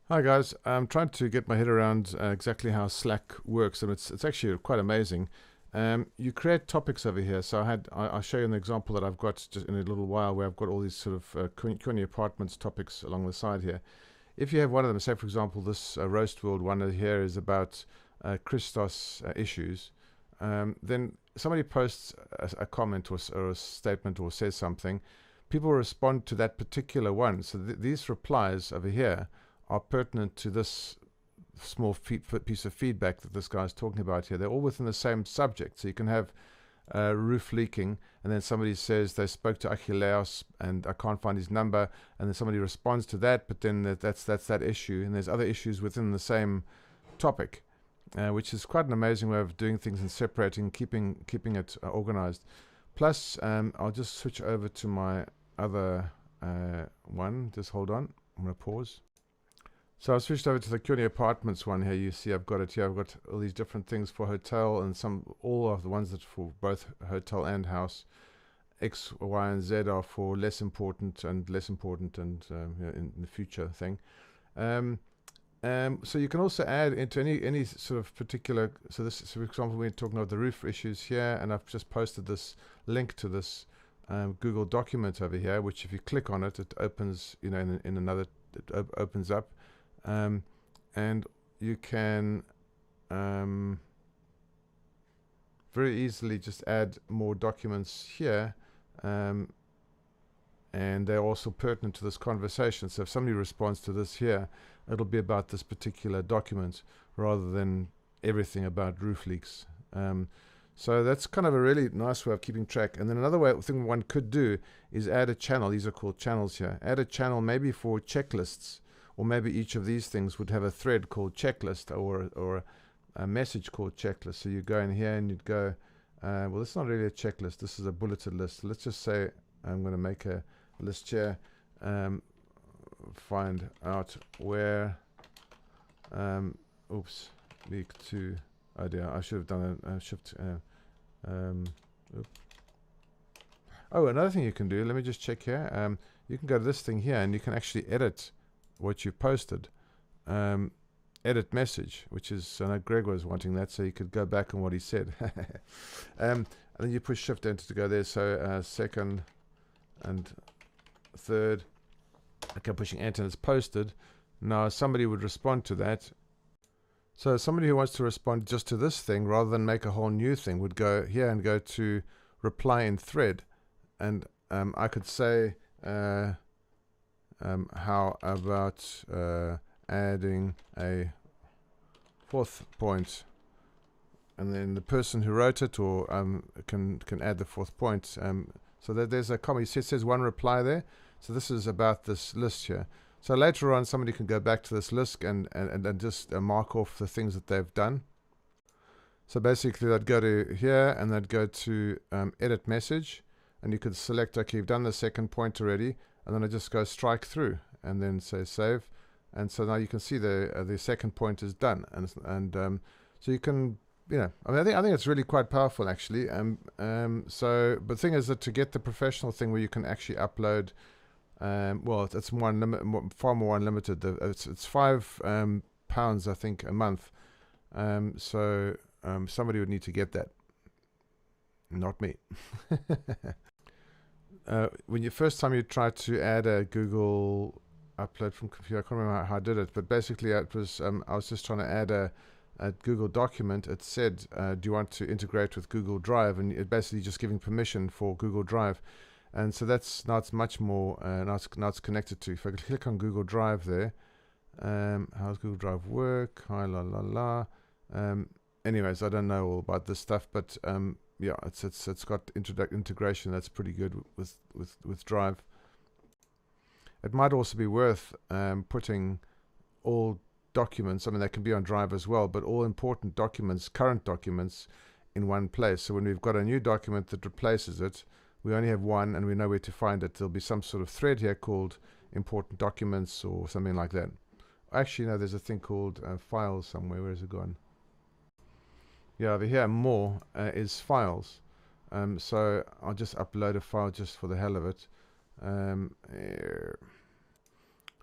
Hi guys, I'm trying to get my head around exactly how Slack works, and it's actually quite amazing. You create topics over here, so I'll show you an example that I've got just in a little while, where I've got all these sort of Kony Apartments topics along the side here. If you have one of them, say for example this Roast World one here is about Christos issues, then somebody posts a comment or a statement or says something, people respond to that particular one. So these replies over here are pertinent to this small piece of feedback that this guy's talking about here. They're all within the same subject. So you can have roof leaking, and then somebody says they spoke to Achilleos and I can't find his number, and then somebody responds to that, but then that's that issue, and there's other issues within the same topic, which is quite an amazing way of doing things and separating, keeping it organized. Plus, I'll just switch over to my other one. Just hold on. I'm going to pause. So I've switched over to the Kony Apartments one here. You see I've got it here. I've got all these different things for hotel, and all of the ones that for both hotel and house. X, Y, and Z are for less important and in the future thing. So you can also add into any sort of particular. So for example, we're talking about the roof issues here, and I've just posted this link to this Google document over here, which if you click on it, it opens. In another, it opens up. And you can very easily just add more documents here, and they're also pertinent to this conversation. So if somebody responds to this here, it'll be about this particular document rather than everything about roof leaks. So that's kind of a really nice way of keeping track. And then another thing one could do is add a channel. These are called channels here. Add a channel maybe for checklists. Or maybe each of these things would have a thread called checklist or a message called checklist. So you go in here and you'd go, well, this is not really a checklist. This is a bulleted list. Let's just say I'm going to make a list here. Find out where, leak to, oh dear, I should have done a shift. Oh, another thing you can do, let me just check here. You can go to this thing here and you can actually edit what you've posted. Edit message, which is, I know Greg was wanting that, so you could go back on what he said. And then you push shift enter to go there. So second and third. Okay, pushing enter and it's posted. Now somebody would respond to that. So somebody who wants to respond just to this thing rather than make a whole new thing would go here and go to reply in thread, and I could say how about adding a fourth point, and then the person who wrote it or can add the fourth point. So that there's a comment. It says one reply there. So this is about this list here. So later on, somebody can go back to this list and just mark off the things that they've done. So basically, they'd go to here and they'd go to edit message, and you could select, okay, you've done the second point already, and then I just go strike through and then say save, and so now you can see the second point is done, and so you can, I mean, I think it's really quite powerful actually. So but the thing is that to get the professional thing where you can actually upload, well, it's far more unlimited. It's £5 I think a month. So somebody would need to get that, not me. When you first time you tried to add a Google upload from computer, I can't remember how I did it, but basically it was I was just trying to add a Google document. It said, do you want to integrate with Google Drive? And it basically just giving permission for Google Drive. And so now it's much more, now it's connected to. If I click on Google Drive there, how does Google Drive work? Hi, la la la. Anyways, I don't know all about this stuff, but yeah, it's got integration that's pretty good with Drive. It might also be worth putting all documents, I mean they can be on Drive as well, but all important documents, current documents, in one place. So when we've got a new document that replaces it, we only have one and we know where to find it. There'll be some sort of thread here called important documents or something like that. Actually, no, there's a thing called files somewhere. Where has it gone? Yeah, over here, more is files. So I'll just upload a file just for the hell of it.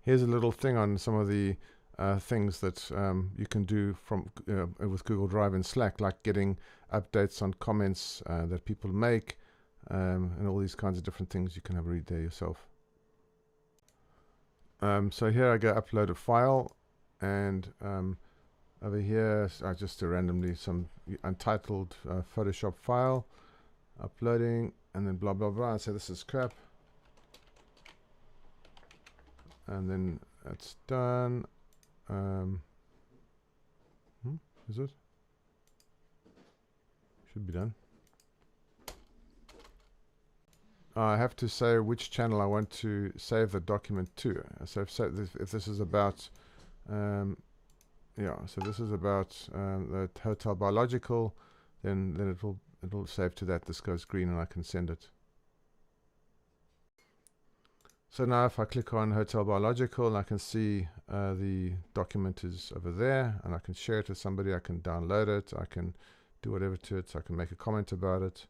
Here's a little thing on some of the things that you can do from with Google Drive and Slack, like getting updates on comments that people make, and all these kinds of different things. You can have a read there yourself. So here I go upload a file, and over here I just do randomly some untitled Photoshop file, uploading, and then blah blah blah, and say this is crap, and then that's done. Is it? Should be done. I have to say which channel I want to save the document to. So if this is about, yeah, so this is about the Hotel Biological, then it'll save to that. This goes green, and I can send it. So now if I click on Hotel Biological, I can see the document is over there, and I can share it with somebody. I can download it. I can do whatever to it. So I can make a comment about it.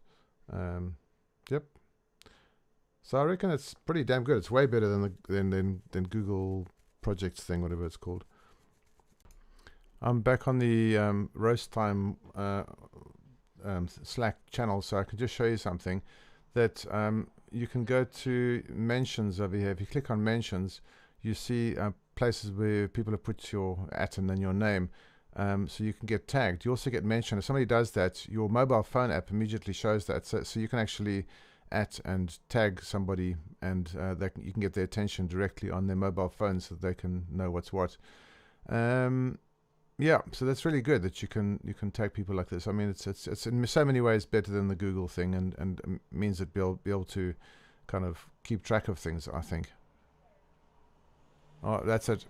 Yep. So I reckon it's pretty damn good. It's way better than Google Projects thing, whatever it's called. I'm back on the Roast Time Slack channel, so I can just show you something that you can go to mentions over here. If you click on mentions, you see places where people have put your @ and then your name, so you can get tagged. You also get mentioned. If somebody does that, your mobile phone app immediately shows that, so you can actually @ and tag somebody, and you can get their attention directly on their mobile phone, so they can know what's what. Yeah, so that's really good that you can tag people like this. I mean, it's in so many ways better than the Google thing, and means that you'll be able to kind of keep track of things, I think. Oh, that's it.